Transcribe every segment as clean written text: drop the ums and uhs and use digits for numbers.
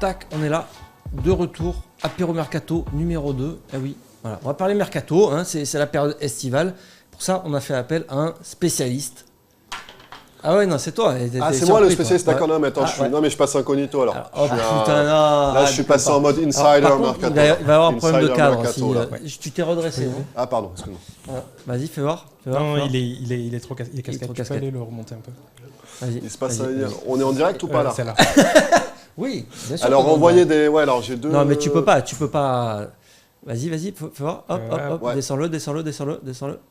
tac, on est là, de retour, apéro mercato numéro 2. Ah oui, voilà, on va parler mercato, hein, c'est la période estivale. Pour ça, on a fait appel à un spécialiste. Ah ouais, non, c'est toi. C'est moi le spécialiste, d'accord. Ouais. Non, mais attends, non, mais je passe incognito alors. Oh putain, non. Là, je suis passé en mode insider mercato. Il va y avoir un problème de cadre. Mercato, Tu t'es redressé. Ah, pardon, excuse-moi. Vas-y, fais voir. Non, il est trop casquette. Tu peux aller le remonter un peu. Vas-y. Il se passe on est en direct ou pas là? Celle-là. Oui, bien sûr. Alors, envoyez des. Ouais, alors j'ai deux. Non, mais tu peux pas. Vas-y, fais voir. Hop, ouais. descends-le.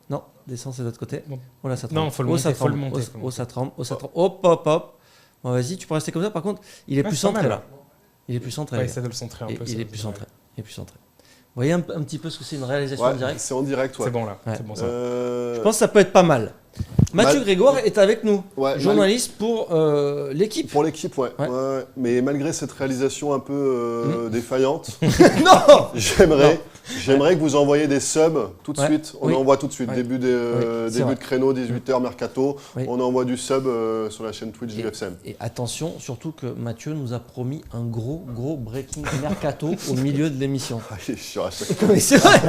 Non, descends, c'est de l'autre côté. Bon. Oh là, ça tremble. Non, faut le monter. Ça tremble. Hop. Bon, vas-y, tu peux rester comme ça. Par contre, il est plus centré là. Il est plus centré. Ouais, essaie de le centrer un peu. Il est plus centré. Vous voyez un petit peu ce que c'est une réalisation en direct? C'est en direct, ouais. C'est bon là. C'est bon ça. Je pense que ça peut être pas mal. Mathieu Grégoire est avec nous, journaliste pour l'équipe. Pour l'équipe, ouais. Mais malgré cette réalisation un peu défaillante, Non, j'aimerais que vous envoyiez des subs tout de suite. On envoie tout de suite. Début de créneau, 18h, mercato. Oui. On envoie du sub sur la chaîne Twitch du FCM. Et attention, surtout que Mathieu nous a promis un gros breaking mercato au milieu de l'émission. Je suis à chaque fois. Mais c'est vrai.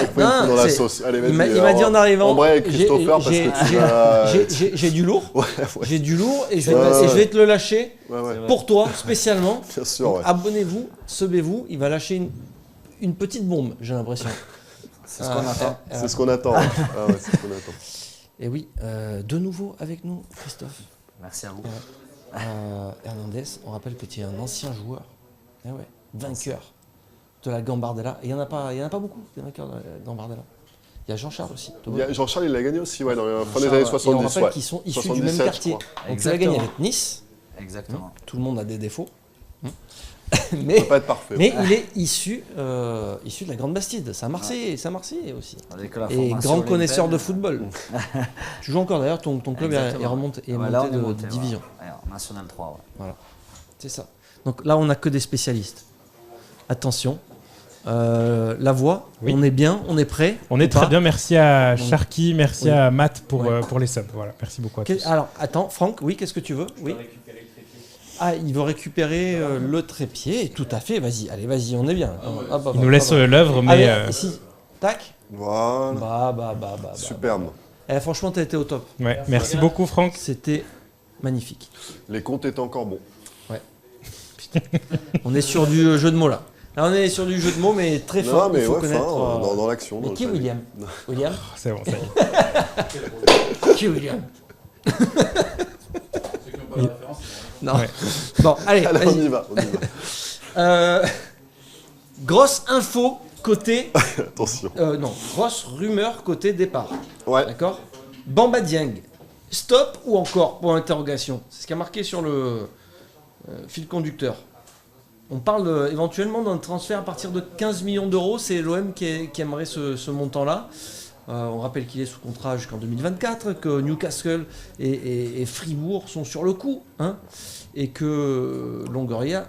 Faut une dans la sauce. Allez, vas-y. Il m'a dit en arrivant. Embraye Christopher parce que j'ai du lourd. Ouais. J'ai du lourd et je vais te le lâcher Ouais. pour toi spécialement. Bien sûr, Donc, ouais. abonnez-vous, subez-vous. Il va lâcher une petite bombe, j'ai l'impression. C'est ce qu'on attend. C'est ce qu'on attend. C'est ce qu'on attend. Et oui, de nouveau avec nous, Christophe. Merci à vous. Hernandez, on rappelle que tu es un ancien joueur, vainqueur de la Gambardella. Et il n'y en a pas beaucoup, des vainqueurs de la Gambardella. Il y a Jean-Charles aussi. Jean-Charles, il l'a gagné aussi, dans la fin des années 70. Et on rappelle qu'ils sont issus du même quartier. Donc tu l'as gagné avec Nice. Exactement. Tout le monde a des défauts. Mais, ça peut pas être parfait. Mais il est issu de la Grande Bastide. C'est un Marseillais aussi. Et grand connaisseur de football. Tu joues encore d'ailleurs, ton club est monté de division. National 3, ouais. Voilà, c'est ça. Donc là, on n'a que des spécialistes. Attention. La voix, on est bien, on est prêt. On est très bien, merci à Sharky, merci à Matt pour les subs. Voilà, merci beaucoup à tous. Alors, attends, Franck, qu'est-ce que tu veux? Oui. Il veut récupérer le trépied, tout à fait, vas-y, on est bien. Il nous laisse l'œuvre, mais... Ici, tac. Voilà. Superbe. Franchement, t'as été au top. Ouais, merci beaucoup, Franck. C'était magnifique. Les comptes étaient encore bons. Ouais. Putain. On est sur du jeu de mots là. Là, on est sur du jeu de mots, mais très fort. Non, mais il faut connaître. dans l'action. Mais qui William? William? C'est bon, ça y est. Qui William? Non. Ouais. Bon, allez, on y va. Grosse info côté. Attention. Grosse rumeur côté départ. Ouais. D'accord. Bamba Dieng. Stop ou encore? Pour interrogation. C'est ce qui a marqué sur le fil conducteur. On parle éventuellement d'un transfert à partir de 15 millions d'euros. C'est l'OM qui aimerait ce montant-là. On rappelle qu'il est sous contrat jusqu'en 2024, que Newcastle et Fribourg sont sur le coup, et que Longoria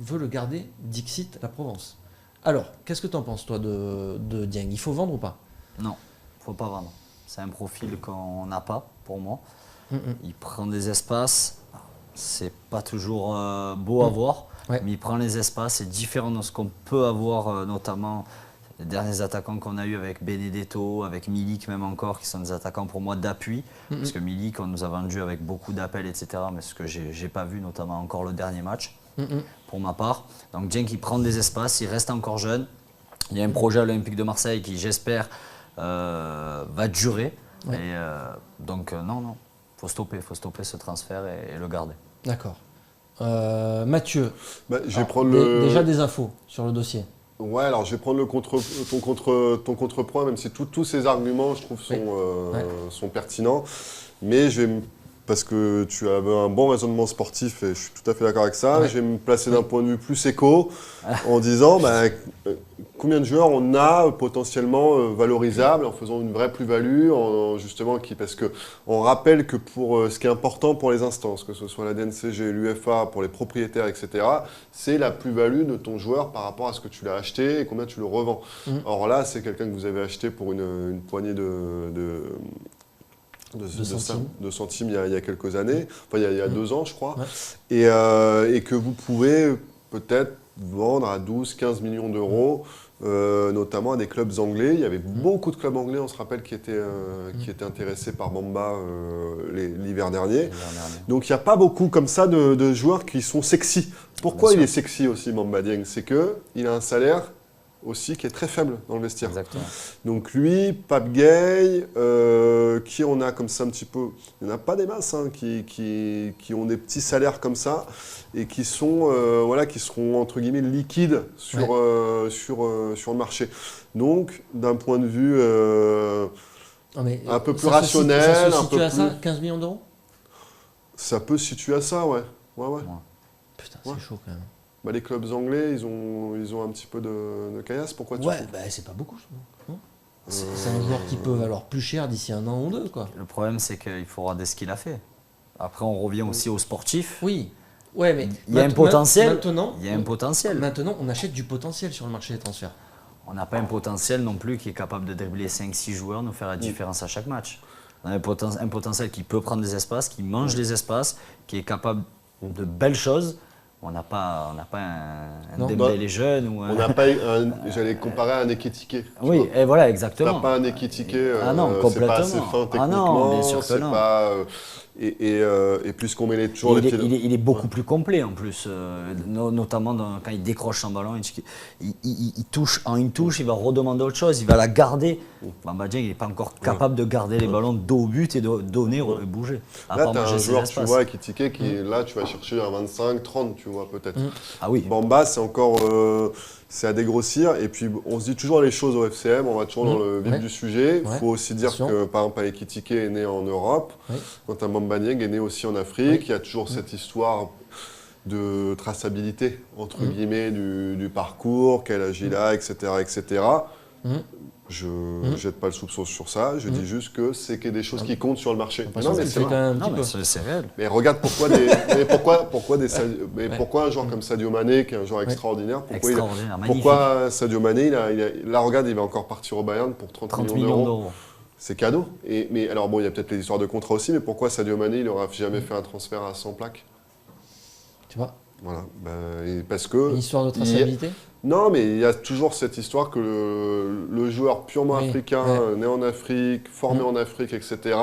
veut le garder, dixit la Provence. Alors, qu'est-ce que tu en penses, toi, de Dieng? Il faut vendre ou pas? Non, il ne faut pas vendre. C'est un profil qu'on n'a pas, pour moi. Il prend des espaces, c'est pas toujours beau à voir, mais il prend les espaces, c'est différent de ce qu'on peut avoir, notamment... Les derniers attaquants qu'on a eu avec Benedetto, avec Milik même encore, qui sont des attaquants pour moi d'appui. Parce que Milik, on nous a vendu avec beaucoup d'appels, etc. Mais ce que j'ai pas vu, notamment encore le dernier match, pour ma part. Donc Dieng qui prend des espaces, il reste encore jeune. Il y a un projet à l'Olympique de Marseille qui, j'espère, va durer. Et, donc non, faut stopper ce transfert et le garder. D'accord. Mathieu, je vais prendre déjà des infos sur le dossier. Ouais, alors je vais prendre ton contrepoint, même si tous ces arguments, je trouve, sont pertinents. Mais parce que tu avais un bon raisonnement sportif et je suis tout à fait d'accord avec ça, je vais me placer d'un point de vue plus éco en disant combien de joueurs on a potentiellement valorisables en faisant une vraie plus-value, parce qu'on rappelle que pour ce qui est important pour les instances, que ce soit la DNCG, l'UEFA, pour les propriétaires, etc., c'est la plus-value de ton joueur par rapport à ce que tu l'as acheté et combien tu le revends. Or là, c'est quelqu'un que vous avez acheté pour une poignée de centimes il y a quelques années, enfin il y a 2 ans je crois, et que vous pouvez peut-être vendre à 12-15 millions d'euros, notamment à des clubs anglais. Il y avait beaucoup de clubs anglais, on se rappelle, qui étaient intéressés par Bamba l'hiver dernier. Donc il n'y a pas beaucoup comme ça de joueurs qui sont sexy. Pourquoi il est sexy aussi, Bamba Dieng? C'est qu'il a un salaire aussi qui est très faible dans le vestiaire. Exactement. Donc lui, Pape Gueye, qui on a comme ça un petit peu, il n'y en a pas des masses qui ont des petits salaires comme ça et qui sont qui seront entre guillemets liquides sur le marché. Donc d'un point de vue un peu plus rationnel, ça se un peu situe à ça, plus, 15 millions d'euros? ça peut se situer à ça, ouais. Putain, c'est chaud quand même. Bah, les clubs anglais, ils ont un petit peu de caillasse. Pourquoi tu trouves C'est pas beaucoup, je trouve. C'est un joueur qui peut valoir plus cher d'ici un an ou deux, quoi. Le problème, c'est qu'il faut regarder ce qu'il a fait. Après, on revient aussi aux sportifs. Oui. Ouais, mais il y a un potentiel. Maintenant, il y a un potentiel. Maintenant, on achète du potentiel sur le marché des transferts. On n'a pas un potentiel non plus qui est capable de dribbler 5-6 joueurs, nous faire la différence à chaque match. On a un potentiel qui peut prendre des espaces, qui mange des espaces, qui est capable de belles choses. On n'a pas un Dembélé jeune ou un... On n'a pas j'allais comparer à un Ekitike. Oui, et voilà, exactement. T'as pas un Ekitike, non, complètement. c'est pas assez fin techniquement. Ah non, bien sûr que c'est non. pas, et puisqu'on met il est beaucoup plus complet en plus, notamment quand il décroche son ballon, il touche en une touche, il va redemander autre chose, il va la garder. Bamba Dieng, il n'est pas encore capable de garder les ballons dos au but et de donner et bouger. Là, tu as un joueur, tu vois, Ekitike, qui là, tu vas chercher un 25-30, tu vois, peut-être. Ah oui. Bamba, c'est encore... c'est à dégrossir. Et puis, on se dit toujours les choses au FCM, on va toujours dans le vif du sujet. Il faut aussi dire que, par exemple, Ekitike est né en Europe, quand un Bamba Dieng est né aussi en Afrique. Il y a toujours cette histoire de traçabilité, entre guillemets, du parcours, quel âge il a, etc. etc. Je ne jette pas le soupçon sur ça, je dis juste que c'est des choses qui comptent sur le marché. Non, mais c'est quand même c'est réel. Mais regarde pourquoi un joueur comme Sadio Mané, qui est un joueur extraordinaire, pourquoi Sadio Mané, là regarde, il va encore partir au Bayern pour 30 millions d'euros. C'est cadeau. Mais alors bon, il y a peut-être les histoires de contrat aussi, mais pourquoi Sadio Mané, il n'aura jamais fait un transfert à 100 plaques? Tu vois? Voilà, parce que... Une histoire de traçabilité? Non, mais il y a toujours cette histoire que le joueur purement africain, né en Afrique, formé en Afrique, etc.,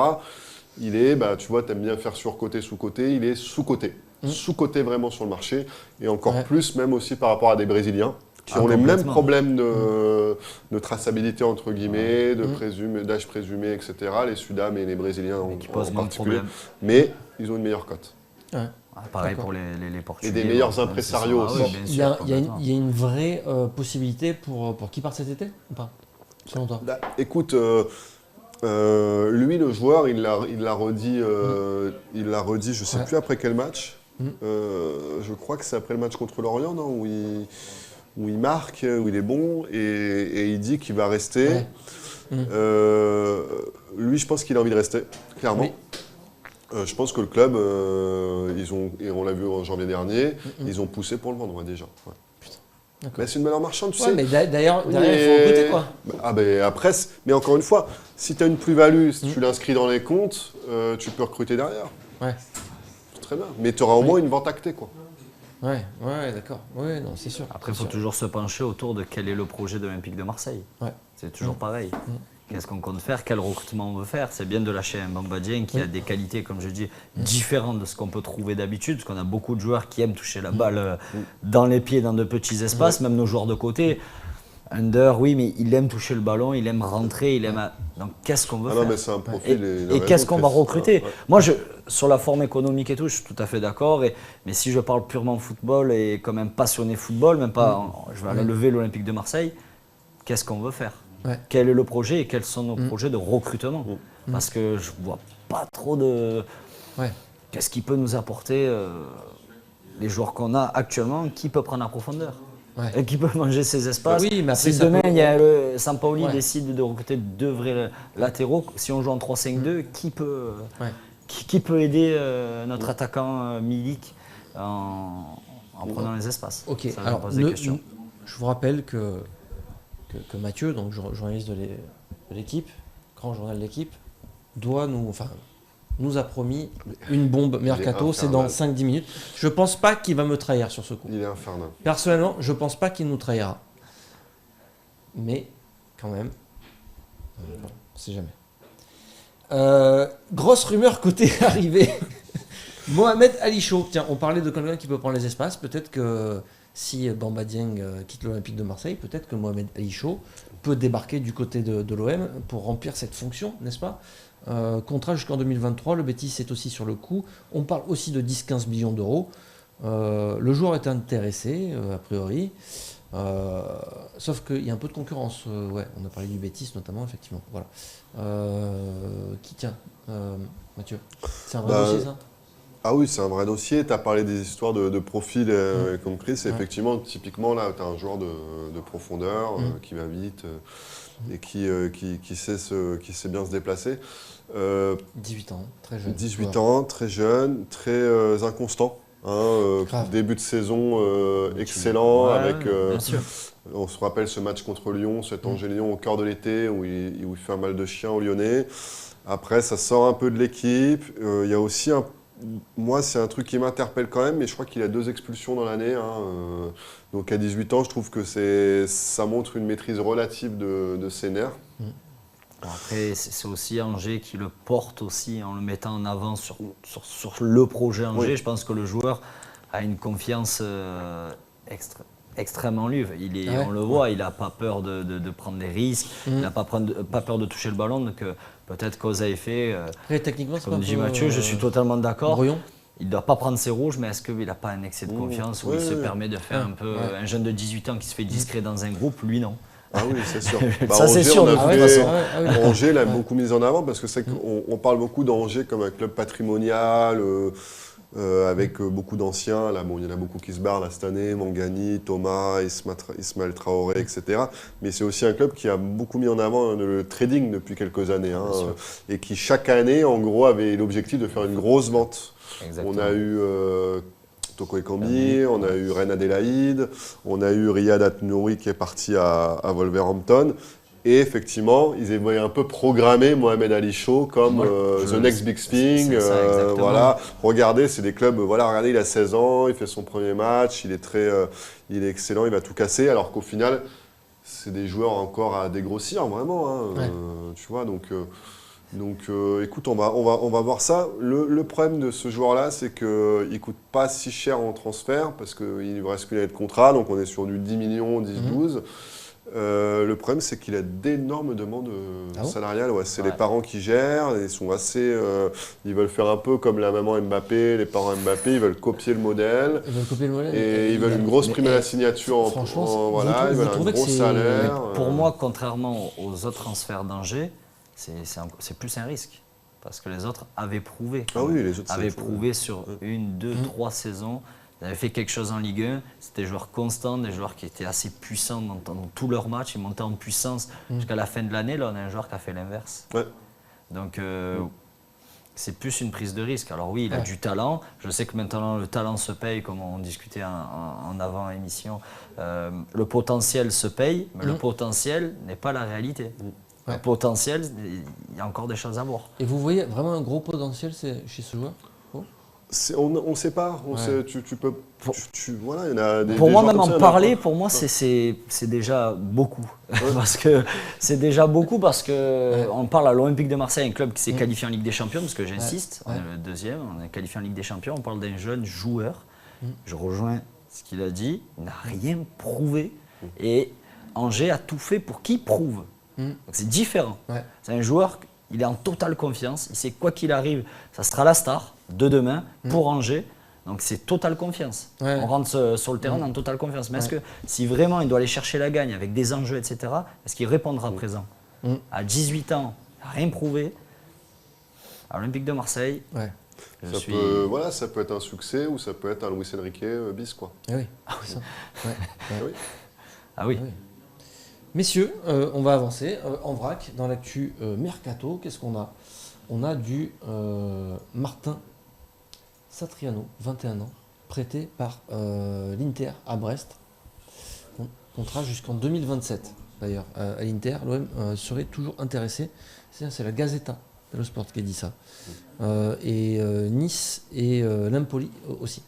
il est, tu vois, tu aimes bien faire sur-côté, sous-côté, il est sous-côté. Sous-côté vraiment sur le marché, et encore plus même aussi par rapport à des Brésiliens, qui ont les mêmes problèmes de traçabilité, entre guillemets, d'âge présumé, etc., les Sudam et les Brésiliens en particulier, mais ils ont une meilleure cote. Ouais. Pareil pour les Portugais. Et des meilleurs impresarios aussi. Il y a une vraie possibilité pour qu'il parte cet été ou pas, selon toi? Écoute, lui, le joueur, il l'a redit, je ne sais plus après quel match. Je crois que c'est après le match contre l'Orient, non, où il marque, où il est bon, et il dit qu'il va rester. Lui, je pense qu'il a envie de rester, clairement. Oui. Je pense que le club, et on l'a vu en janvier dernier, ils ont poussé pour le vendre déjà. Ouais. Mais c'est une valeur marchande, tu sais. Mais d'ailleurs, il faut recruter quoi. Après, mais encore une fois, si tu as une plus-value, si tu l'inscris dans les comptes, tu peux recruter derrière. Ouais. C'est très bien. Mais tu auras au moins une vente actée, quoi. Ouais, d'accord. Ouais, non, c'est sûr. Après, il faut toujours se pencher autour de quel est le projet de l'Olympique de Marseille. Ouais. C'est toujours pareil. Qu'est-ce qu'on compte faire? Quel recrutement on veut faire? C'est bien de lâcher un Bamba Dieng qui a des qualités, comme je dis, différentes de ce qu'on peut trouver d'habitude, parce qu'on a beaucoup de joueurs qui aiment toucher la balle dans les pieds, dans de petits espaces, même nos joueurs de côté. Under, oui, mais il aime toucher le ballon, il aime rentrer, il aime... Donc qu'est-ce qu'on veut faire? Non, mais c'est un profil et qu'est-ce qu'on va recruter? Moi, sur la forme économique et tout, je suis tout à fait d'accord, mais si je parle purement football et comme un passionné football, même pas, je vais aller lever l'Olympique de Marseille, qu'est-ce qu'on veut faire? Quel est le projet et quels sont nos projets de recrutement? Parce que je ne vois pas trop de... Qu'est-ce qui peut nous apporter les joueurs qu'on a actuellement? Qui peut prendre la profondeur? Et qui peut manger ces espaces? Si demain, il y a Sampaoli décide de recruter 2 vrais latéraux, si on joue en 3-5-2, qui peut aider notre attaquant Milik en prenant les espaces? Ok, alors je vous rappelle que Mathieu, donc journaliste de l'équipe, grand journal de l'équipe, doit nous, nous a promis une bombe mercato, c'est dans 5-10 minutes. Je pense pas qu'il va me trahir sur ce coup. Il est infernal. Personnellement, je pense pas qu'il nous trahira. Mais, quand même, on sait jamais. Grosse rumeur côté arrivée. Mohamed Ali Chaud. Tiens, on parlait de quelqu'un qui peut prendre les espaces. Peut-être que si Bamba Dieng quitte l'Olympique de Marseille, peut-être que Mohamed Ali Chaud peut débarquer du côté de l'OM pour remplir cette fonction, n'est-ce pas ? Contrat jusqu'en 2023, le Betis est aussi sur le coup. On parle aussi de 10-15 millions d'euros. Le joueur est intéressé, a priori. Sauf qu'il y a un peu de concurrence. Ouais, on a parlé du Betis notamment, effectivement. Voilà. Qui tient Mathieu, c'est un vrai dossier, ça ? Ah oui, c'est un vrai dossier. Tu as parlé des histoires de profil compris. C'est effectivement, typiquement, là, tu as un joueur de profondeur qui va vite et qui sait bien se déplacer. 18 ans, très jeune. 18 ans, très jeune, très inconstant. Début de saison excellent. On se rappelle ce match contre Lyon, cet Angers-Lyon au cœur de l'été où il fait un mal de chien aux Lyonnais. Après, ça sort un peu de l'équipe. Il y a aussi moi, c'est un truc qui m'interpelle quand même, mais je crois qu'il a 2 expulsions dans l'année. Donc à 18 ans, je trouve que ça montre une maîtrise relative de ses nerfs. Après, c'est aussi Angers qui le porte aussi en le mettant en avant sur le projet Angers. Oui. Je pense que le joueur a une confiance extrêmement lui. On le voit, il n'a pas peur de prendre des risques, il n'a pas peur de toucher le ballon. Donc peut-être cause à effet, techniquement, comme dit Mathieu, je suis totalement d'accord. Brouillon. Il ne doit pas prendre ses rouges, mais est-ce qu'il n'a pas un excès de confiance où il se permet de faire un peu un jeune de 18 ans qui se fait discret dans un groupe, lui non. Ah oui, c'est sûr. Ça, c'est sûr, de toute façon. Angers l'a beaucoup mis en avant parce que c'est qu'on parle beaucoup d'Angers comme un club patrimonial, avec beaucoup d'anciens. Là, bon, il y en a beaucoup qui se barrent là, cette année, Mangani, Thomas, Ismaël Traoré, etc. Mais c'est aussi un club qui a beaucoup mis en avant le trading depuis quelques années. Et qui, chaque année, en gros, avait l'objectif de faire une grosse vente. Exactement. On a eu Toko Ekambi, on a eu Reine Adélaïde, on a eu Riyad At-Nouri qui est parti à Wolverhampton. Et effectivement, ils avaient un peu programmé Mohamed Ali Chaud comme the next big thing. Voilà. Regardez, c'est des clubs. Voilà, regardez, il a 16 ans, il fait son premier match, il est excellent, il va tout casser. Alors qu'au final, c'est des joueurs encore à dégrossir, vraiment. Tu vois, donc écoute, on va voir ça. Le problème de ce joueur-là, c'est qu'il ne coûte pas si cher en transfert parce qu'il ne lui reste qu'une année de contrat, donc on est sur du 10 millions, 10-12. Le problème, c'est qu'il a d'énormes demandes salariales. Ouais, c'est les parents qui gèrent. Ils sont assez. Ils veulent faire un peu comme la maman Mbappé, les parents Mbappé. Ils veulent copier le modèle. Et ils veulent une grosse prime à la signature. Voilà, ils veulent un gros salaire. Pour moi, contrairement aux autres transferts d'Angers, c'est plus un risque. Parce que les autres avaient prouvé. Ah oui, les autres avaient prouvé sur 1, 2, 3 saisons. Ils avaient fait quelque chose en Ligue 1, c'était des joueurs constants, des joueurs qui étaient assez puissants dans tous leurs matchs, ils montaient en puissance jusqu'à la fin de l'année. Là, on a un joueur qui a fait l'inverse. Ouais. Donc, c'est plus une prise de risque. Alors oui, il a du talent. Je sais que maintenant, le talent se paye, comme on discutait en avant-émission. Le potentiel se paye, mais le potentiel n'est pas la réalité. Le potentiel, il y a encore des choses à voir. Et vous voyez vraiment un gros potentiel chez ce joueur ? On ne sait pas. Tu peux. Voilà, il y en a des. Pour moi, même en parler, pour moi, c'est déjà beaucoup. Parce que c'est déjà beaucoup parce que on parle à l'Olympique de Marseille, un club qui s'est qualifié en Ligue des Champions, parce que j'insiste, on est le deuxième, on est qualifié en Ligue des Champions. On parle d'un jeune joueur. Je rejoins ce qu'il a dit. Il n'a rien prouvé et Angers a tout fait pour qu'il prouve. Donc c'est différent. C'est un joueur. Il est en totale confiance. Il sait quoi qu'il arrive, ça sera la star de demain pour Angers. Donc c'est totale confiance. On rentre sur le terrain en totale confiance. Mais est-ce que si vraiment il doit aller chercher la gagne avec des enjeux, etc., est-ce qu'il répondra présent À 18 ans, il n'a rien prouvé. À l'Olympique de Marseille, ça peut être un succès ou ça peut être un Luis Enrique bis, quoi. Ah oui. Messieurs, on va avancer en vrac dans l'actu Mercato. Qu'est-ce qu'on a ? On a du Martin Satriano, 21 ans, prêté par l'Inter à Brest. Contrat jusqu'en 2027 d'ailleurs à l'Inter. L'OM serait toujours intéressé. C'est la Gazzetta Telesport qui a dit ça. Et Nice et l'Empoli aussi.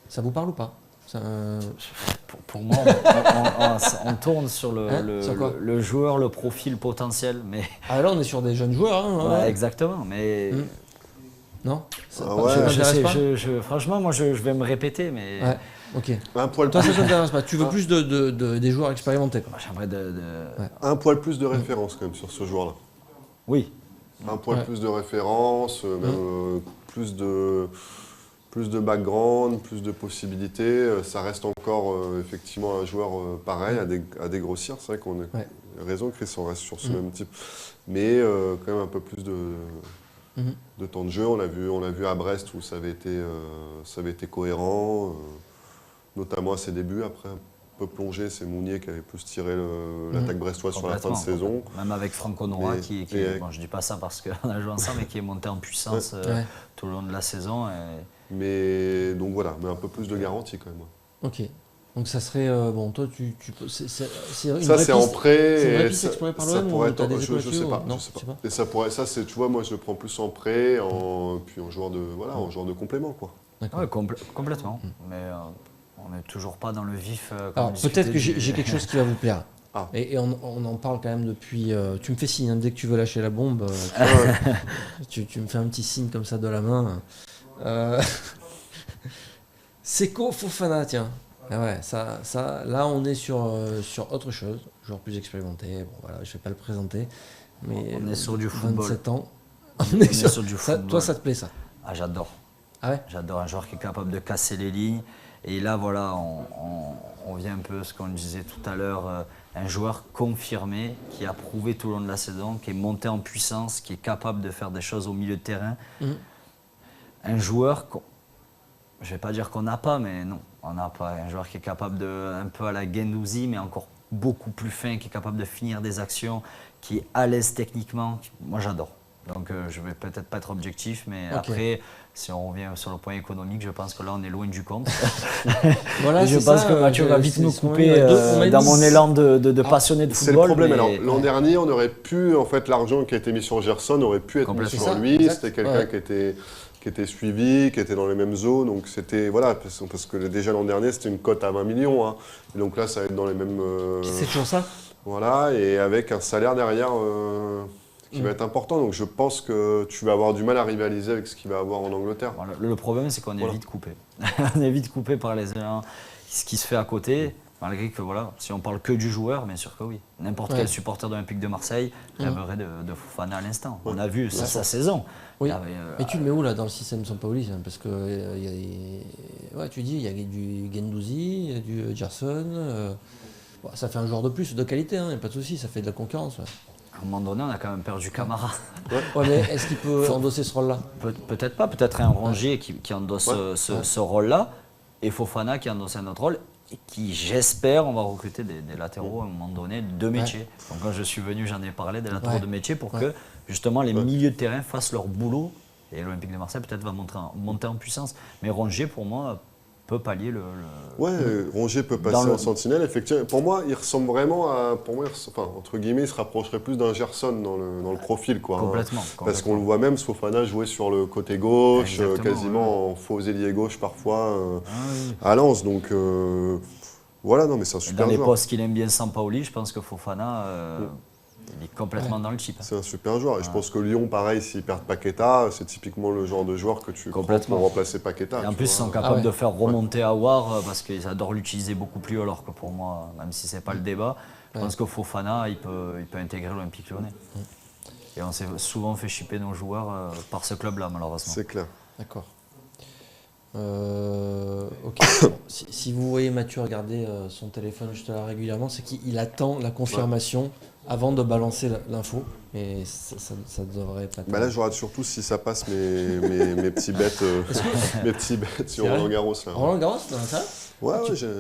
Ça vous parle ou pas? Pour moi, on tourne sur le joueur, le profil potentiel. Mais... Ah là, on est sur des jeunes joueurs. Hein, ouais, exactement, mais... Non franchement, moi, je vais me répéter, mais... Ouais, ok. Toi, ça t'intéresse pas. Tu veux plus des joueurs expérimentés, quoi. J'aimerais un poil plus de référence, quand même, sur ce joueur-là. Oui. Un poil plus de référence, même plus de background, plus de possibilités. Ça reste encore effectivement un joueur pareil, à dégrossir. C'est vrai qu'on a raison, Chris, on reste sur ce même type. Mais quand même un peu plus de temps de jeu. On l'a vu à Brest où ça avait été cohérent, notamment à ses débuts. Après, un peu plongé, c'est Mounier qui avait plus tiré l'attaque brestoise sur la fin de saison. Même avec Franco Nora, qui bon, je dis pas ça parce qu'on a joué ensemble, mais qui est monté en puissance tout le long de la saison. Mais donc voilà, mais un peu plus de garantie quand même. Ok. Donc ça serait bon, toi c'est une ça c'est en prêt. C'est une vraie piste explorée par l'OM ou t'as des je sais pas. Et ça pourrait, c'est, tu vois, moi je le prends plus en prêt, puis en joueur de complément quoi. Ouais, complètement. Mais on n'est toujours pas dans le vif. Alors peut-être que j'ai quelque chose qui va vous plaire. Et on en parle quand même depuis. Tu me fais signe, hein, dès que tu veux lâcher la bombe, tu me fais un petit signe comme ça de la main. Seko Fofana, tiens. Ah ouais, ça, là on est sur autre chose, joueur plus expérimenté. Bon voilà, je vais pas le présenter, mais on est sur du football. 27 ans. On est sur du football. Toi, ça te plaît ça? Ah, j'adore. Ah ouais? J'adore un joueur qui est capable de casser les lignes. Et là, voilà, on vient un peu ce qu'on disait tout à l'heure, un joueur confirmé qui a prouvé tout le long de la saison, qui est monté en puissance, qui est capable de faire des choses au milieu de terrain. Un joueur, je ne vais pas dire qu'on n'a pas, mais non, on n'a pas. Un joueur qui est capable un peu à la Guendouzi, mais encore beaucoup plus fin, qui est capable de finir des actions, qui est à l'aise techniquement. Moi, j'adore. Donc, je ne vais peut-être pas être objectif, mais après, si on revient sur le point économique, je pense que là, on est loin du compte. Voilà, je pense que Mathieu va vite nous couper dans mon élan de passionné de football. C'est le problème. Alors, l'an dernier, on aurait pu, en fait, l'argent qui a été mis sur Gerson aurait pu être mis sur lui. C'était quelqu'un qui était suivi, qui était dans les mêmes eaux. Donc c'était, voilà, parce que déjà l'an dernier, c'était une cote à 20 millions. Hein. Et donc là, ça va être dans les mêmes... C'est toujours ça. Voilà, et avec un salaire derrière qui va être important. Donc je pense que tu vas avoir du mal à rivaliser avec ce qu'il va avoir en Angleterre. Voilà, le problème, c'est qu'on est vite coupé. On est vite coupé par ce qui se fait à côté. Malgré que, voilà, si on parle que du joueur, bien sûr que oui. N'importe quel supporter de l'Olympique de Marseille rêverait de Fofana à l'instant. On a vu sa saison. Oui. Mais tu le mets où là dans le système Sampaoli? Parce que tu dis il y a du Guendouzi, il y a du Gerson. Ça fait un joueur de plus de qualité, il n'y a pas de souci, ça fait de la concurrence. À un moment donné, on a quand même perdu Camara. Mais est-ce qu'il peut endosser ce rôle-là? Peut-être pas, peut-être un Rongier qui endosse ce rôle-là, et Fofana qui endosse un autre rôle, et qui, j'espère, on va recruter des latéraux à un moment donné de métier. Donc quand je suis venu, j'en ai parlé des latéraux de métier pour que justement les milieux de terrain fassent leur boulot, et l'Olympique de Marseille peut-être va monter en puissance. Mais Rongier, pour moi, peut pallier le... Ouais, Rongier peut passer en sentinelle, effectivement. Pour moi, il ressemble vraiment à... entre guillemets, il se rapprocherait plus d'un Gerson dans le profil, quoi. Complètement. Parce qu'on le voit même, Fofana jouer sur le côté gauche, quasiment en faux ailier gauche parfois, à Lens. Donc, voilà, non, mais c'est un super joueur. Dans les postes qu'il aime bien Sampaoli, je pense que Fofana... il est complètement dans le chip. C'est un super joueur. Et je pense que Lyon, pareil, s'ils perdent Paqueta, c'est typiquement le genre de joueur que tu prends pour remplacer Paqueta. Et en plus, ils sont capables de faire remonter Aouar parce qu'ils adorent l'utiliser beaucoup plus haut. Alors que pour moi, même si ce n'est pas le débat, je pense que Fofana, il peut intégrer l'Olympique Lyonnais. Et on s'est souvent fait chipper nos joueurs par ce club-là, malheureusement. C'est clair. D'accord. Ok. Si vous voyez Mathieu regarder son téléphone juste là régulièrement, c'est qu'il attend la confirmation avant de balancer l'info. Et ça devrait pas. Là, je regarde surtout si ça passe mes petits bêtes, mes petits bêtes sur Roland Garros là. Roland Garros, dans ça? Ouais,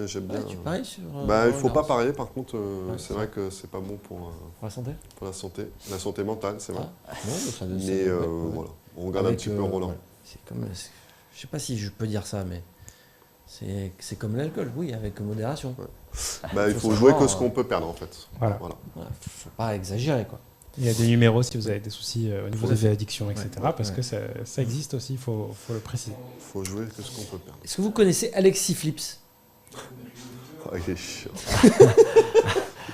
j'aime bien. Tu paries sur. Il faut pas parier, par contre. C'est vrai que c'est pas bon pour la santé. Pour la santé mentale, c'est vrai. Mais voilà, on regarde un petit peu Roland. C'est comme. Je sais pas si je peux dire ça, mais c'est comme l'alcool, oui, avec modération. Il faut jouer que ce qu'on peut perdre, en fait. Voilà. Faut pas exagérer, quoi. Il y a des numéros si vous avez des soucis au niveau des addictions, etc. Parce que ça existe aussi, il faut le préciser. Il faut jouer que ce qu'on peut perdre. Est-ce que vous connaissez Alexis Flips? Oh, il est chiant.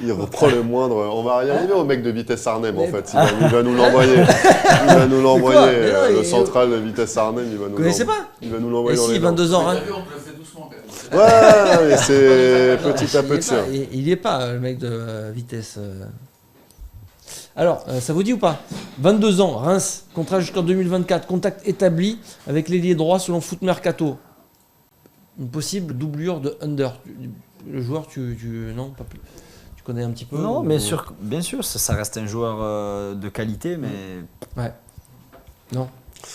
Il reprend le moindre. On va y arriver au mec de Vitesse Arnhem en fait. Il va nous l'envoyer. Il va nous l'envoyer. Le central de Vitesse Arnhem, il va nous l'envoyer. Vous connaissez pas? Il va nous l'envoyer dans si, les 22 ans. Hein. On te le fait doucement quand même. Ouais, mais c'est petit à petit. Il y est pas, le mec de Vitesse. Alors, ça vous dit ou pas? 22 ans, Reims, contrat jusqu'en 2024, contact établi avec l'ailier droit selon Foot Mercato. Une possible doublure de Under. Le joueur, non, pas plus. Tu connais un petit peu? Non, bien sûr, ça reste un joueur de qualité, mais... Ouais. Non.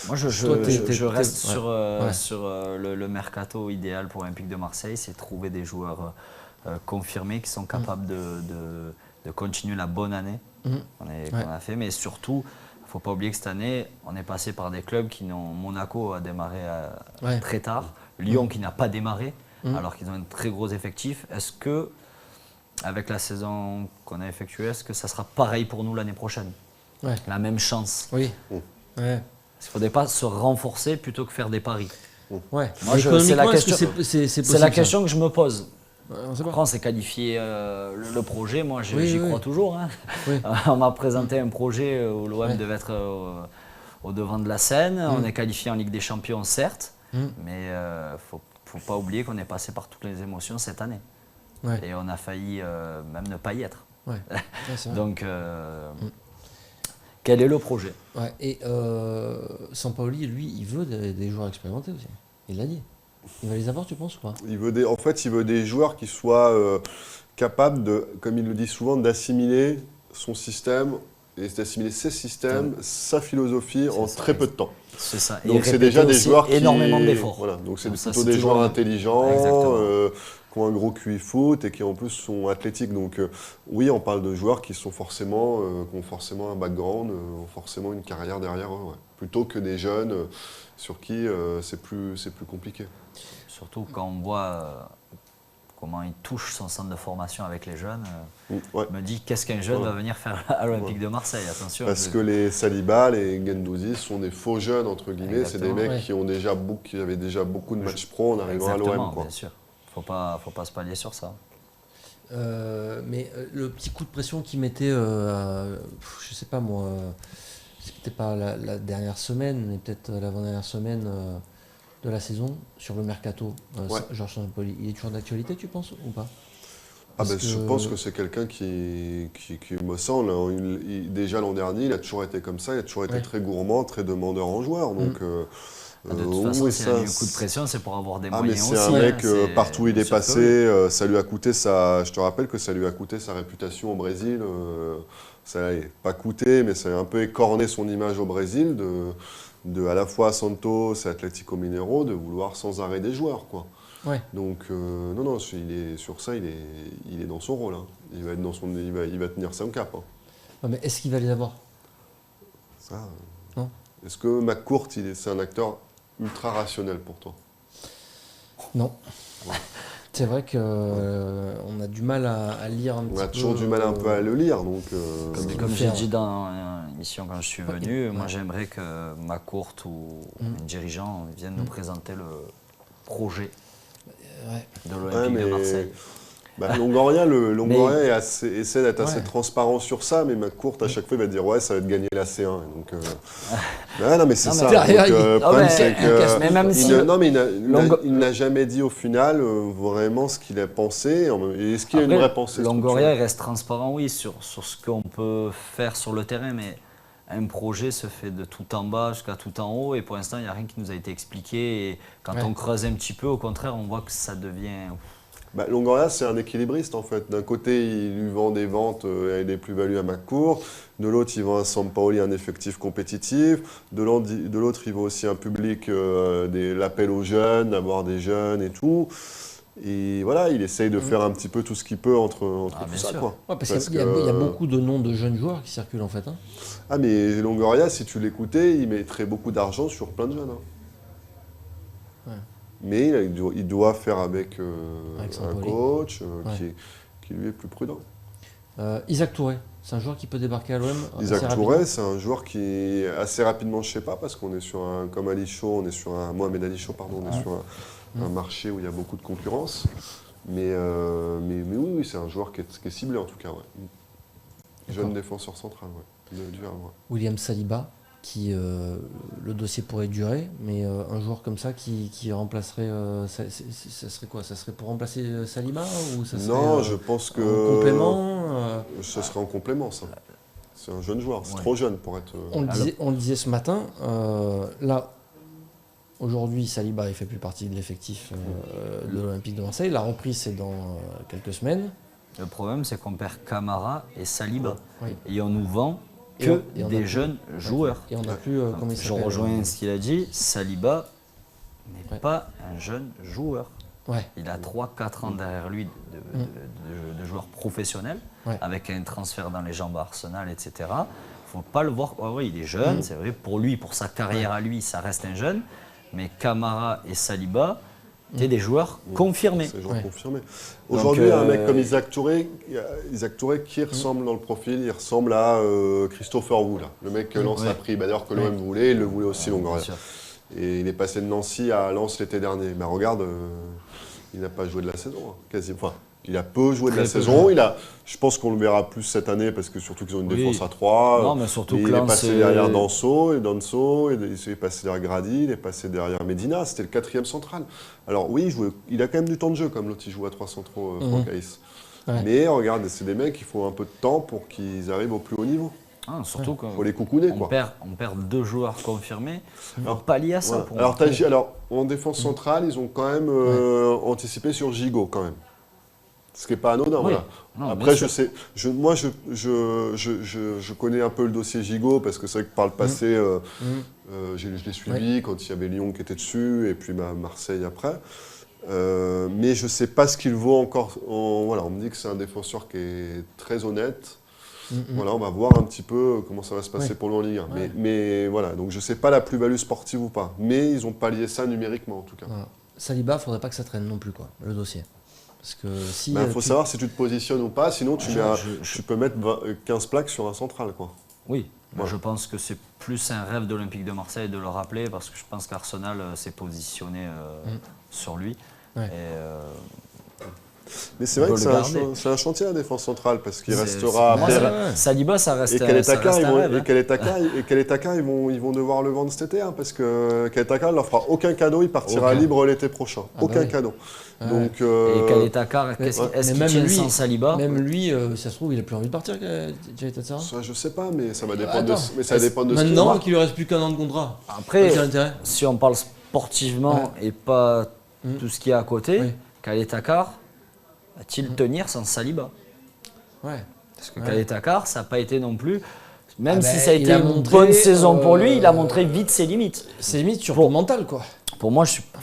Moi, je reste sur le mercato idéal pour Olympique de Marseille, c'est trouver des joueurs confirmés qui sont capables de continuer la bonne année qu'on a fait. Mais surtout, il ne faut pas oublier que cette année, on est passé par des clubs qui n'ont... Monaco a démarré très tard, Lyon qui n'a pas démarré, alors qu'ils ont un très gros effectif. Est-ce que, avec la saison qu'on a effectuée, est-ce que ça sera pareil pour nous l'année prochaine? La même chance? Oui. Ouais. Il ne faudrait pas se renforcer plutôt que faire des paris. Ouais. Moi, c'est la possible, question que je me pose. On Après, on s'est qualifié le projet, moi j'y crois toujours. Hein. Oui. On m'a présenté un projet où l'OM devait être au devant de la scène. On est qualifié en Ligue des Champions, certes, mais il ne faut pas oublier qu'on est passé par toutes les émotions cette année. Ouais. Et on a failli même ne pas y être. Ouais. Donc, quel est le projet? Et Sampaoli, lui, il veut des joueurs expérimentés aussi. Il l'a dit. Il va les avoir, tu penses ou pas? En fait, il veut des joueurs qui soient capables de, comme il le dit souvent, d'assimiler son système et d'assimiler ses systèmes, sa philosophie en très peu de temps. C'est ça. Donc c'est déjà des joueurs qui... énormément d'efforts. Voilà, donc c'est plutôt des joueurs intelligents, qui ont un gros QI foot et qui en plus sont athlétiques. Donc oui, on parle de joueurs qui sont forcément, qui ont forcément un background, ont forcément une carrière derrière eux, plutôt que des jeunes sur qui c'est plus compliqué. Surtout quand on voit comment il touche son centre de formation avec les jeunes, me dit qu'est-ce qu'un jeune va venir faire à l'Olympique de Marseille, attention. Parce que les Saliba, les Guendouzi sont des faux jeunes, entre guillemets. C'est des mecs qui avaient déjà beaucoup de matchs pro en arrivant à l'OM. Bien sûr. Faut pas se pallier sur ça. Mais le petit coup de pression qu'il mettait, je sais pas moi, c'est peut-être pas la dernière semaine, mais peut-être l'avant-dernière semaine de la saison, sur le mercato, Georges Sampaoli, il est toujours d'actualité, tu penses, ou pas? Je pense que c'est quelqu'un qui me semble, déjà l'an dernier, il a toujours été comme ça, il a toujours été très gourmand, très demandeur en joueur. Donc, de toute façon, s'il a mis un coup de pression, c'est pour avoir des moyens aussi. C'est un mec, partout où il est passé, ça lui a coûté je te rappelle que ça lui a coûté sa réputation au Brésil. Ça n'a pas coûté, mais ça a un peu écorné son image au Brésil, de à la fois à Santos et Atlético Mineiro, de vouloir sans arrêt des joueurs, quoi. Ouais. Donc non, sur ça, il est dans son rôle. Hein. Il va tenir son cap. Hein. Ouais, mais est-ce qu'il va les avoir? Ça. Non. Est-ce que McCourt, c'est un acteur ultra rationnel pour toi? Non. Ouais. C'est vrai qu'on a du mal à lire un petit peu. On a toujours du mal un peu à le lire. Donc, comme j'ai dit dans l'émission quand je suis venu, moi j'aimerais que McCourt ou un dirigeant vienne nous présenter le projet de l'Olympique de Marseille. Longoria essaie d'être assez transparent sur ça, mais McCourt à chaque fois il va dire ça va être gagner la C1. Donc, non mais c'est ça. Le problème c'est que il n'a jamais dit au final vraiment ce qu'il a pensé. Est-ce qu'il a une vraie pensée? Longoria reste transparent, oui, sur ce qu'on peut faire sur le terrain, mais un projet se fait de tout en bas jusqu'à tout en haut, et pour l'instant il n'y a rien qui nous a été expliqué. Et quand on creuse un petit peu, au contraire, on voit que ça devient... Longoria, c'est un équilibriste en fait. D'un côté, il lui vend des ventes et des plus-values à McCourt. De l'autre, il vend à Sampaoli un effectif compétitif. De l'autre, il vend aussi un public, l'appel aux jeunes, d'avoir des jeunes et tout. Et voilà, il essaye de faire un petit peu tout ce qu'il peut entre tout ça. Quoi. Ouais, parce qu'il y a beaucoup de noms de jeunes joueurs qui circulent en fait. Hein. Ah mais Longoria, si tu l'écoutais, il mettrait beaucoup d'argent sur plein de jeunes. Hein. Mais il doit faire avec un coach qui lui est plus prudent. Isaac Touré, C'est un joueur qui peut débarquer à l'OM Isaac Touré, c'est un joueur qui assez rapidement, je sais pas, parce qu'on est sur un, comme Ali Chaud, on est sur un, Mohamed Ali Chaud, pardon, on est sur un marché où il y a beaucoup de concurrence. Mais oui, c'est un joueur qui est ciblé en tout cas. Ouais. Jeune défenseur central, ouais. William Saliba, qui le dossier pourrait durer, mais un joueur comme ça qui remplacerait, ça serait quoi? Ça serait pour remplacer Saliba ou ça serait, non, je pense que en complément. Ce serait en complément, ça. C'est un jeune joueur, c'est trop jeune pour être. On le disait ce matin. Là, aujourd'hui, Saliba ne fait plus partie de l'effectif de l'Olympique de Marseille. La reprise, c'est dans quelques semaines. Le problème, c'est qu'on perd Camara et Saliba, Oui. et on nous vend que des jeunes joueurs. Et on n'a plus comment il Je s'appelle. rejoins ce qu'il a dit, Saliba n'est Ouais. pas un jeune joueur. Ouais. Il a 3-4 ans derrière lui de joueur professionnel, avec un transfert dans les jambes à Arsenal, etc. Il ne faut pas le voir. Oh, oui, il est jeune, c'est vrai, pour lui, pour sa carrière à lui, ça reste un jeune. Mais Camara et Saliba, c'est des joueurs confirmés. C'est des joueurs confirmés. Aujourd'hui, un mec comme Isaac Touré qui ressemble dans le profil, il ressemble à Christopher Wu, là, le mec que Lens a pris. D'ailleurs, que l'OM voulait, il le voulait aussi Longoria. Et il est passé de Nancy à Lens l'été dernier. Mais regarde, il n'a pas joué de la saison, quasi. Enfin, il a peu joué de la saison. Je pense qu'on le verra plus cette année parce que surtout qu'ils ont une défense à 3. Non, mais surtout que il est passé derrière Danso, il est passé derrière Grady, il est passé derrière Medina. C'était le 4e central. Alors oui, il a quand même du temps de jeu, comme l'autre, il joue à 3 centraux, Franck Haïs. Ouais. Mais regarde, c'est des mecs, il faut un peu de temps pour qu'ils arrivent au plus haut niveau. Ah, surtout qu'on faut les coucouner, on perd 2 joueurs confirmés. Alors, pas lié à ça. Alors, en défense centrale, ils ont quand même anticipé sur Gigot, quand même. Ce qui n'est pas anodin. Voilà. Non, après, je sais, je connais un peu le dossier Gigot parce que c'est vrai que par le passé, je l'ai suivi quand il y avait Lyon qui était dessus et puis Marseille après. Mais je ne sais pas ce qu'il vaut encore. On me dit que c'est un défenseur qui est très honnête. Voilà, on va voir un petit peu comment ça va se passer pour lui en Ligue 1. Mais voilà, donc je ne sais pas la plus-value sportive ou pas. Mais ils ont pallié ça numériquement en tout cas. Voilà. Saliba, il ne faudrait pas que ça traîne non plus, quoi, le dossier. Parce que si. Il faut savoir si tu te positionnes ou pas, sinon tu peux mettre 15 plaques sur un central, quoi. Oui, moi je pense que c'est plus un rêve de l'Olympique de Marseille de le rappeler parce que je pense qu'Arsenal s'est positionné sur lui. Mais c'est vrai que c'est un chantier à la défense centrale parce qu'il restera. Saliba, ça reste. Et Kaletaka, ils vont devoir le vendre cet été parce que Kaletaka ne leur fera aucun cadeau, il partira libre l'été prochain. Aucun cadeau. Donc, et Kaletaka, est-ce qu'il tient sans Saliba? Même lui, ça se trouve, il n'a plus envie de partir, Kaletaka. Ça, je sais pas, mais ça va dépendre de ce maintenant qu'il ne lui reste plus qu'un an de contrat. Après, si on parle sportivement et pas tout ce qu'il y a à côté, Kaletaka va-t-il tenir sans Saliba? Parce que Kaletaka, ça n'a pas été non plus. Même si ça a été une bonne saison pour lui, il a montré vite ses limites. Ses limites sur le mental, quoi. Pour moi, je suis pas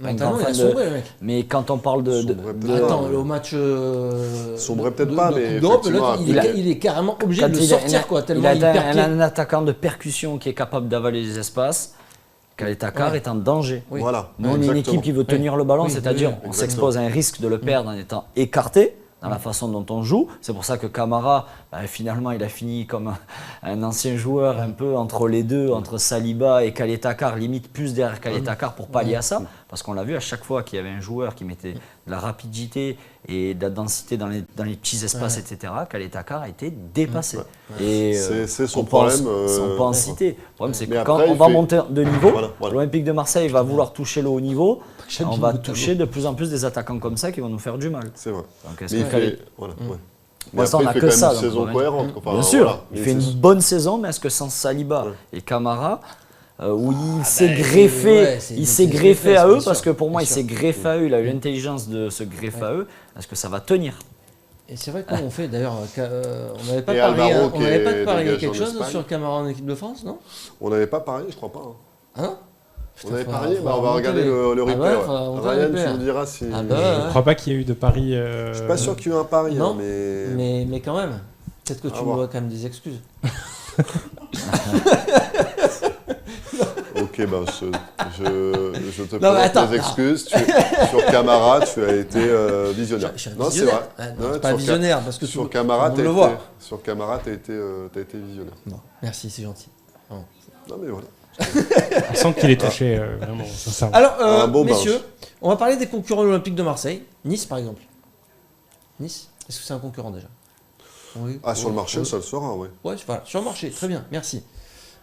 un grand fan de. Mais quand on parle de attends, au match. Sombrait peut-être pas, mais. Il est carrément obligé de le sortir, quoi. Il a un attaquant de percussion qui est capable d'avaler les espaces. Kaletaka est en danger. Voilà. Nous, on est une équipe qui veut tenir le ballon, c'est-à-dire on s'expose à un risque de le perdre en étant écarté dans la façon dont on joue. C'est pour ça que Camara, finalement, il a fini comme un ancien joueur un peu entre les deux, entre Saliba et Kaletaka, limite plus derrière Kaletaka pour pallier à ça. Parce qu'on l'a vu à chaque fois qu'il y avait un joueur qui mettait de la rapidité et de la densité dans les petits espaces, etc., Kaletaka a été dépassé. Et c'est son problème. On peut en citer. Le problème, c'est que quand on va monter de niveau, l'Olympique de Marseille va vouloir toucher le haut niveau. On va toucher de plus en plus des attaquants comme ça qui vont nous faire du mal. C'est vrai. Donc, mais ça, on n'a que ça. Une saison cohérente. Bien sûr, il fait une bonne saison, mais est-ce que sans Saliba et Camara, où il s'est greffé à eux, parce que pour moi, il s'est greffé à eux, il a eu l'intelligence de se greffer à eux, est-ce que ça va tenir? Et c'est vrai qu'on fait, d'ailleurs, on n'avait pas parié quelque chose sur Camara en équipe de France, non? On n'avait pas parié, je crois pas. Hein? On avait parié, on va regarder le replay. Ryan, tu nous diras si. Je ne crois pas qu'il y ait eu de pari. Je ne suis pas sûr qu'il y ait eu un pari. Non, mais quand même. Peut-être que tu me dois quand même des excuses. Ok. ben je te Non, mais présente attends, mes excuses. Sur Camara, tu as été visionnaire. Je suis un Non, c'est visionnaire. vrai. Non, Ouais, pas sur visionnaire, parce que sur tout Camara, le monde le voit. sur Camara, t'as été visionnaire. Bon, merci, c'est gentil. Bon. Non mais voilà. On sent qu'il est touché, vraiment, sincèrement. Alors, Un bon messieurs, bench. on va parler des concurrents olympiques de Marseille. Nice, par exemple. Nice, est-ce que c'est un concurrent déjà? Oui. Ah, sur le marché, ça le sera, oui. Ouais, voilà, sur le marché, très bien, merci.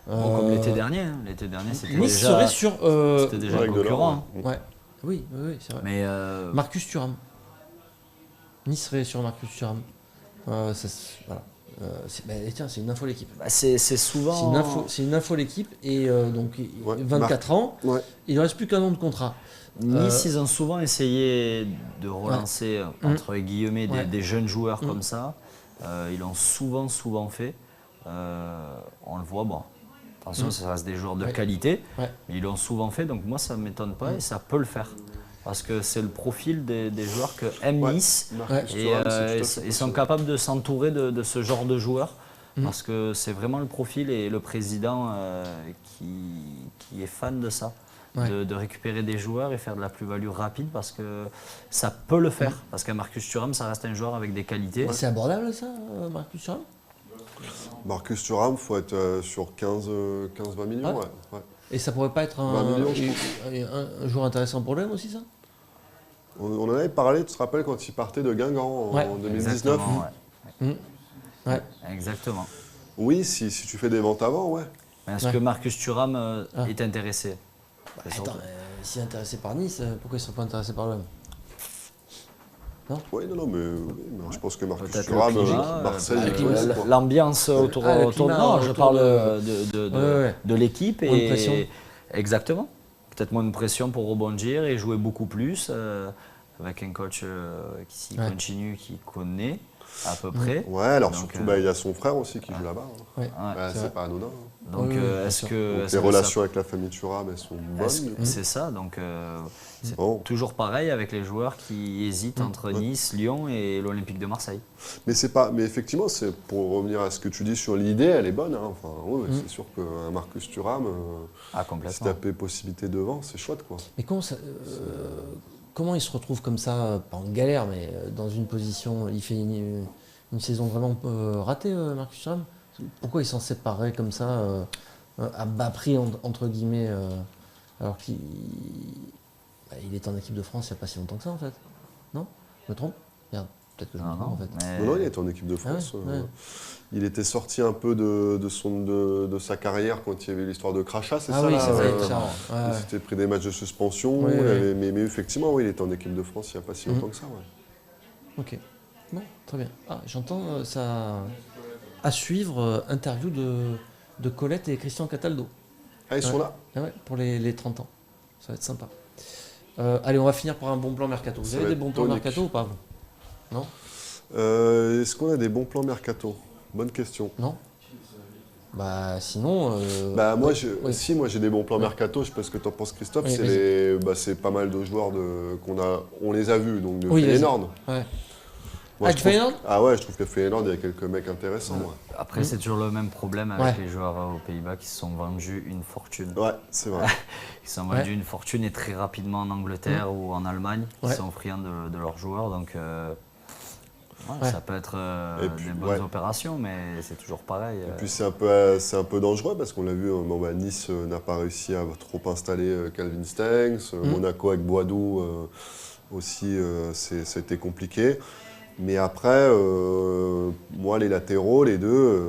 Bon, comme l'été dernier. Hein. L'été dernier, c'était Nice déjà, serait sur. c'était déjà un Avec de l'or, concurrent. hein. Ouais, oui, c'est vrai. Mais Marcus Thuram. Nice serait sur Marcus Thuram. Voilà. Tiens, c'est une info l'équipe. bah, c'est souvent. C'est une info l'équipe et donc Ouais, 24 ans, Ouais. il ne reste plus qu'un an de contrat. Nice, ils ont souvent essayé de relancer, entre guillemets, Ouais. des jeunes joueurs comme ça. Ils l'ont souvent fait. On le voit, bon, attention, ça reste des joueurs de Ouais. qualité, Ouais. mais ils l'ont souvent fait, donc moi ça ne m'étonne pas et ça peut le faire. Parce que c'est le profil des joueurs que aime Ouais. Nice Marcus et Thuram, c'est tout à ils fait sont possible. capables de s'entourer de ce genre de joueurs. Parce que c'est vraiment le profil et le président qui est fan de ça. Ouais. De récupérer des joueurs et faire de la plus-value rapide parce que ça peut le faire. Parce qu'un Marcus Thuram, ça reste un joueur avec des qualités. C'est abordable ça, Marcus Thuram? Marcus Thuram, il faut être sur 15-20 millions. Ouais. Ouais. Et ça pourrait pas être 20 millions, je un joueur intéressant pour l'OM aussi, ça? On en avait parlé, tu te rappelles, quand il partait de Guingamp Ouais. en 2019. Exactement, ouais. Ouais. Exactement. Oui, si tu fais des ventes avant, ouais. Mais est-ce Ouais. que Marcus Thuram Ah. est intéressé? C'est Attends, surtout- s'il est intéressé par Nice, pourquoi ils ne sont pas intéressés par l'OM? Oui, non, mais je pense que Marcus Peut-être Thuram, le climat, Marseille, le climat, c'est quoi. l'ambiance autour, Ah, le autour climat non, je autour parle de- Ouais. de l'équipe Moins de pression. et exactement. Peut-être moins de pression pour rebondir et jouer beaucoup plus avec un coach qui s'y Ouais. continue, qui connaît à peu près. Ouais, alors Donc, surtout, il y a son frère aussi qui joue là-bas. Hein. Ouais. Ouais. Bah, c'est c'est vrai. pas anodin. Hein. Donc Oui, oui, bien est-ce sûr. que Donc, est-ce les que relations avec la famille Thuram, elles sont est-ce bonnes. que- c'est ça. Donc c'est Bon. toujours pareil avec les joueurs qui hésitent entre Nice, Lyon et l'Olympique de Marseille. Mais effectivement, c'est pour revenir à ce que tu dis sur l'idée, elle est bonne. Hein. Enfin, ouais, c'est sûr qu'un Marcus Thuram, Ah se complètement. taper possibilité devant, c'est chouette, quoi. Mais comment il se retrouve comme ça, pas en galère, mais dans une position, il fait une saison vraiment ratée, Marcus Thuram? Pourquoi il s'en séparait comme ça, à bas prix, entre guillemets, alors qu'il il est en équipe de France il n'y a pas si longtemps que ça, en fait? Non? Je me trompe? Merde, peut-être que je me Non, trompe, non, en fait. mais- Non, il était en équipe de France. Ah ouais. Il était sorti un peu de sa carrière quand il y avait l'histoire de crachat, c'est Ah ça oui, là, c'est vrai, euh, ça. Ouais, Il ouais. s'était pris des matchs de suspension, Oui, oui. mais effectivement, oui, il était en équipe de France il n'y a pas si longtemps que ça. Ouais. Ok. Bon, très bien. Ah, j'entends ça à suivre, interview de Colette et Christian Cataldo. Ah, ils sont là. Ah ouais, pour les 30 ans. Ça va être sympa. Allez, on va finir par un bon plan mercato. Vous Ça avez va des être bons plans tonique. mercato ou pas vous? Non? Est-ce qu'on a des bons plans mercato? Bonne question. Non? Bah sinon. Bah moi, oui. si moi j'ai des bons plans mercato, je sais pas ce que t'en penses Christophe, Oui, c'est pas mal de joueurs on les a vus, donc de Oui, vas-y. Feyenoord. Ouais. Moi, Ah, je du trouve- Feyenoord? Ah ouais, je trouve qu'à Feyenoord, il y a quelques mecs intéressants. Moi. Après, c'est toujours le même problème avec Ouais. les joueurs aux Pays-Bas qui se sont vendus une fortune. Ouais, c'est vrai. Ils se sont vendus Ouais. une fortune et très rapidement en Angleterre ou en Allemagne. Ouais. Ils sont friands de leurs joueurs. Donc, Ouais. ça peut être Et puis, des bonnes ouais. opérations, mais c'est toujours pareil. Et puis c'est un peu dangereux parce qu'on l'a vu, Nice n'a pas réussi à trop installer Calvin Stengs, Monaco avec Boadou aussi, c'était compliqué. Mais après, moi les latéraux, les deux,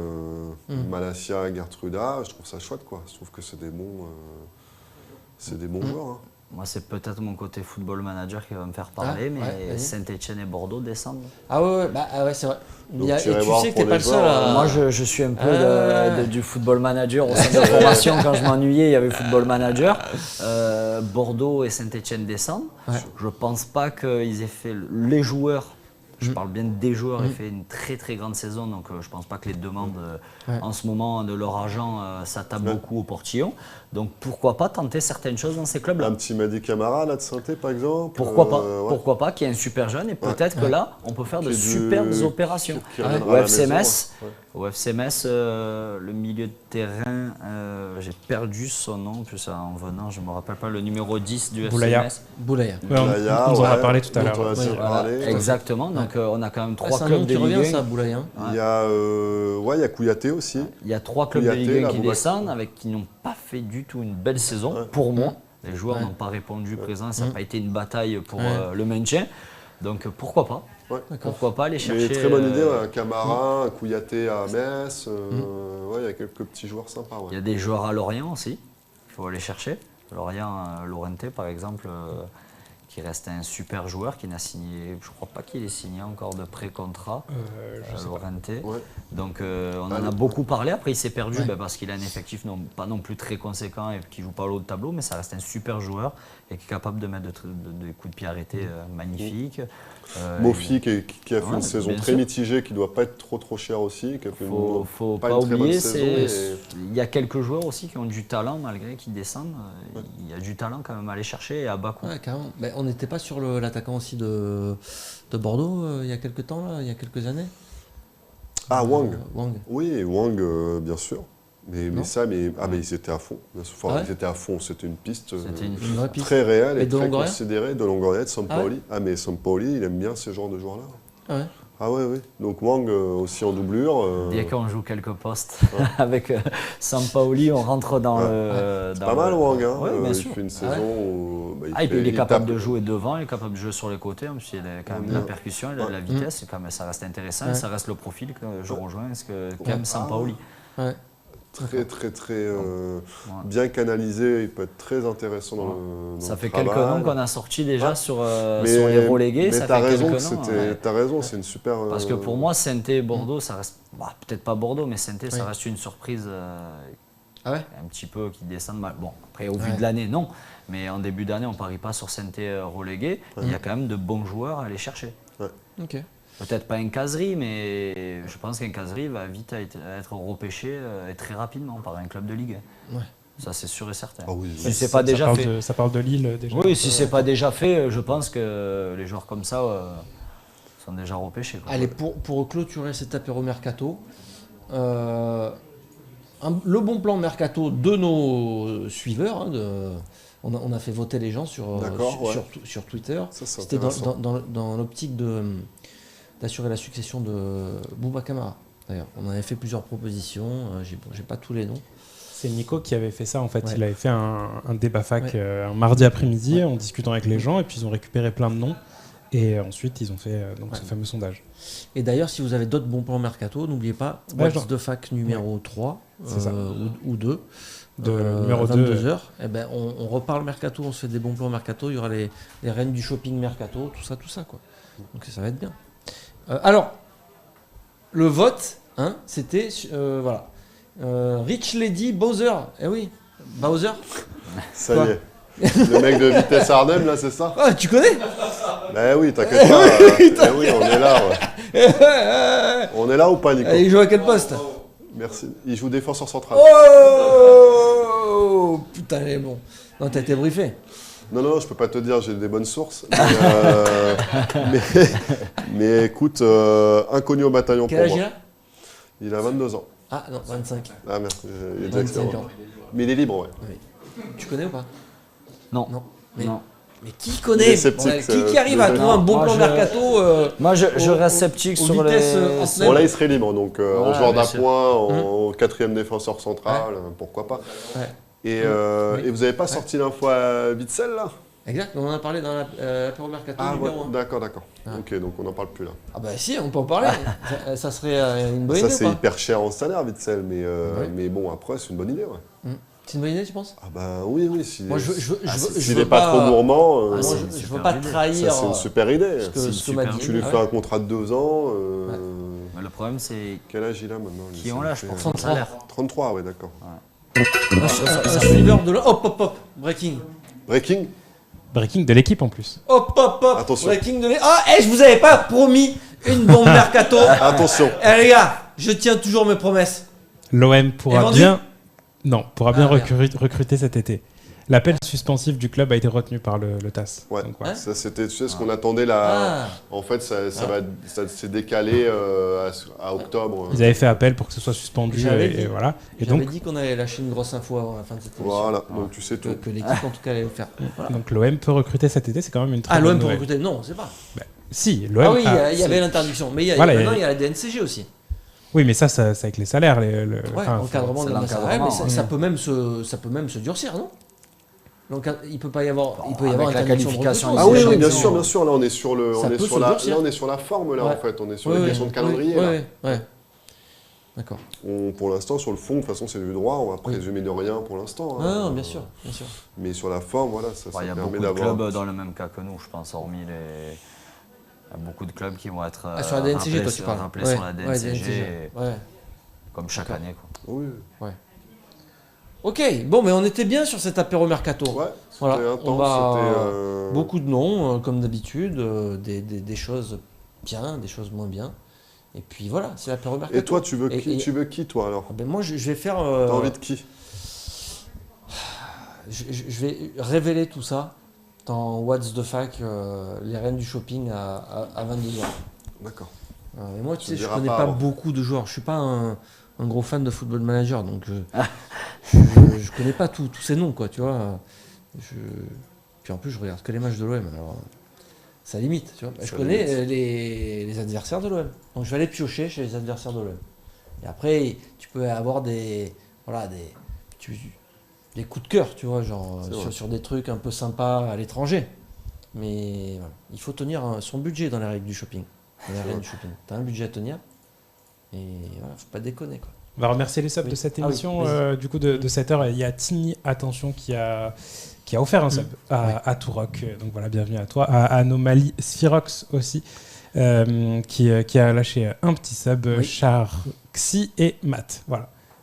Malacia et Gertruda, je trouve ça chouette quoi. Je trouve que c'est des bons joueurs. Hein. Moi, c'est peut-être mon côté football manager qui va me faire parler, Ah, mais ouais, vas-y. Saint-Etienne et Bordeaux descendent. Ah ouais, c'est vrai. Donc, Et tu irais tu voir sais que pour t'es pas les le seul joueurs, à. Moi, je suis un peu Ah. du football manager au centre de formation. Quand je m'ennuyais, il y avait football manager. Bordeaux et Saint-Etienne descendent. Ouais. Je pense pas qu'ils aient fait les joueurs je parle bien des joueurs, il fait une très très grande saison, donc je ne pense pas que les demandes en ce moment de leur agent, ça tape beaucoup au portillon. Donc pourquoi pas tenter certaines choses dans ces clubs-là. Un petit Madi Camara là de Saint-Étienne par exemple. Pourquoi pas, qui est un super jeune et peut-être que là, on peut faire de superbes opérations. Au FC Metz, le milieu de terrain, j'ai perdu son nom, en plus en venant, je ne me rappelle pas le numéro 10 du FC Metz. Boulaya. On en a parlé tout à l'heure. Exactement, donc on a quand même 3 clubs de Ligue 1. Ligue 1. Ça, Boulaya. Il y a Kouyaté aussi. Il y a 3 clubs de Ligue 1 qui descendent, qui n'ont pas fait du tout une belle saison, pour moi. Les joueurs n'ont pas répondu présent, ça n'a pas été une bataille pour le maintien. Donc pourquoi pas Pourquoi pas aller chercher. Mais très bonne idée, un Camara, un Kouyaté à Metz. Il y a quelques petits joueurs sympas. Il y a des joueurs à Lorient aussi, il faut aller chercher. Lorient, Laurenté par exemple, qui reste un super joueur, qui n'a signé, je ne crois pas qu'il ait signé encore de pré-contrat, Laurenté. Donc on en a beaucoup parlé, après il s'est perdu parce qu'il a un effectif pas non plus très conséquent et qui ne joue pas au haut de tableau, mais ça reste un super joueur et qui est capable de mettre des coups de pied arrêtés magnifiques. Mofi qui a fait une saison très mitigée, qui ne doit pas être trop cher aussi. Il ne faut pas oublier, il y a quelques joueurs aussi qui ont du talent malgré qu'ils descendent. Il y a du talent quand même à aller chercher et à bas coût. Mais on n'était pas sur l'attaquant aussi de Bordeaux il y a quelques temps, là, il y a quelques années. Ah, Wang. Oui, Wang, bien sûr. Mais ils étaient à fond. Ils étaient à fond, c'était une piste très réelle et très considérée de Longoria, de Sampaoli. Mais Sampaoli, il aime bien ce genre de joueurs-là. Oui. Donc Wang aussi en doublure. Dès qu'on joue quelques postes avec Sampaoli, on rentre dans le. C'est pas mal Wang, bien il sûr. fait une saison où. Il est capable de jouer devant, il est capable de jouer sur les côtés, même s'il a quand même de la percussion, il a de la vitesse, ça reste intéressant, ça reste le profil que je rejoins, qu'aime Sampaoli. Très bien canalisé, il peut être très intéressant dans le Ça fait travail. quelques noms qu'on a sortis déjà sur les relégués. Mais t'as raison, c'est une super. Parce que pour moi, Saint-Étienne, Bordeaux, ça reste peut-être pas Bordeaux, mais Saint-Étienne, ça reste une surprise un petit peu qui descendent mal. Bon, après au vu de l'année, non, mais en début d'année, on parie pas sur Saint-Étienne relégué. Il y a quand même de bons joueurs à aller chercher. Peut-être pas un Casery, mais je pense qu'un Casery va vite être repêché et très rapidement par un club de Ligue 1. Ça, c'est sûr et certain. Si c'est pas déjà fait. Ça parle de Lille déjà. Oui, si c'est pas déjà fait, je pense que les joueurs comme ça sont déjà repêchés. Allez, pour clôturer cet apéro mercato, le bon plan mercato de nos suiveurs. On a fait voter les gens sur Twitter. C'était dans l'optique d'assurer la succession de Bouba Camara. D'ailleurs, on avait fait plusieurs propositions, j'ai pas tous les noms. C'est Nico qui avait fait ça en fait, il avait fait un débat fac un mardi après-midi en discutant avec les gens et puis ils ont récupéré plein de noms et ensuite ils ont fait ce fameux sondage. Et d'ailleurs, si vous avez d'autres bons plans mercato, n'oubliez pas, Watch de fac numéro 3 ou 2. Numéro 22h, on reparle mercato, on se fait des bons plans mercato, il y aura les reines du shopping mercato, tout ça quoi. Donc ça va être bien. Alors, le vote, c'était Rich Lady Bowser. Eh oui, Bowser. Ça y est. Le mec de Vitesse Arnhem, là, c'est ça? Ah, tu connais? Ben oui, t'inquiète pas. Oui, on est là, On est là ou pas, Nico? Il joue à quel poste? Merci. Il joue défenseur central. Oh putain, il est bon. Non, t'as été briefé. Non, je peux pas te dire, j'ai des bonnes sources. Mais écoute, inconnu au bataillon pour moi. Quel âge il a 22 ans. Ah non, 25. Ah merde, il est 25 ans. Mais il est libre, Oui. Tu connais ou pas? Non. Mais qui connaît? Qui arrive à trouver un bon plan mercato? Moi, je reste sceptique sur les. Bon, là, il serait libre, donc en joueur d'appoint, en 4e défenseur central, pourquoi pas. Et vous n'avez pas sorti l'info à Witsel, là? Exact, on en a parlé dans l'apéro mercato numéro 1. D'accord. Ok, donc on n'en parle plus là. Ah bah si, on peut en parler. ça serait une bonne idée. Ça, c'est hyper cher en salaire, Witsel, mais bon, après, c'est une bonne idée, C'est une bonne idée, tu penses? Ah bah oui, s'il n'est n'est pas trop gourmand, je ne veux pas trahir. Ça, c'est une super idée. Tu lui fais un contrat de 2 ans. Mais le problème, c'est. Quel âge il a maintenant? Qui ont l'âge pour son 33. salaire? 33, oui, d'accord. Un suiveur de hop, breaking. Breaking de l'équipe en plus. Hop. Attention. Breaking de l'équipe. Ah, je vous avais pas promis. Une bombe mercato. Attention. Eh les gars, je tiens toujours mes promesses. L'OM pourra bien recruter cet été. L'appel suspensif du club a été retenu par le TAS. Ouais, donc, ça c'était, tu sais, ce qu'on attendait là. En fait, ça s'est décalé à octobre. Ils avaient fait appel pour que ce soit suspendu. Et voilà. Et j'avais dit qu'on allait lâcher une grosse info avant la fin de cette émission. Voilà, donc tu sais tout. Que l'équipe en tout cas allait le faire. Voilà. Donc l'OM peut recruter cet été, c'est quand même une très bonne l'OM peut nouvelle. recruter, non, c'est pas. Si, l'OM. Oui, il y avait l'interdiction. Mais maintenant, il y a la DNCG aussi. Oui, mais ça avec les salaires. Encadrement de l'encadrement. Mais ça peut même se durcir, non? Donc il peut pas y avoir, la qualification. Ah oui, bien sûr. Là on est sur la forme là en fait. On est sur les questions de calendrier. Ouais. D'accord. Pour l'instant sur le fond, de toute façon c'est du droit. On va présumer de rien pour l'instant. Non, bien sûr. Mais sur la forme, voilà, ça permet d'avoir. Il y a beaucoup de clubs dans le même cas que nous, je pense, hormis les. Il y a beaucoup de clubs qui vont être sur la DNCG, toi tu parles. Sur la DNCG, comme chaque année. Quoi. Oui. Ouais. Ok, bon, mais on était bien sur cet apéro mercato. Ouais, voilà, on va beaucoup de noms, comme d'habitude, des choses bien, des choses moins bien. Et puis voilà, c'est l'apéro mercato. Et toi, tu veux qui, toi alors? Moi, je vais faire. T'as envie de qui? Je vais révéler tout ça dans What's the Fac, les reines du shopping à 22h. D'accord. Et moi, tu sais, je connais pas beaucoup de joueurs. Je suis pas un gros fan de Football Manager, donc je connais pas tous ces noms, quoi, tu vois. Puis en plus, je regarde que les matchs de l'OM, alors ça limite, tu vois. Je connais les adversaires de l'OM, donc je vais aller piocher chez les adversaires de l'OM. Et après, tu peux avoir des coups de cœur, tu vois, genre sur des trucs un peu sympas à l'étranger. Mais voilà, il faut tenir son budget dans les règles du shopping. T'as un budget à tenir. Et voilà, faut pas déconner, quoi. On va remercier les subs de cette émission, du coup de cette heure. Il y a Tini Attention qui a offert un sub à Touroc. Donc voilà, bienvenue à toi. À Anomalie Sphirox aussi, qui a lâché un petit sub, Charxi et Matt. Voilà.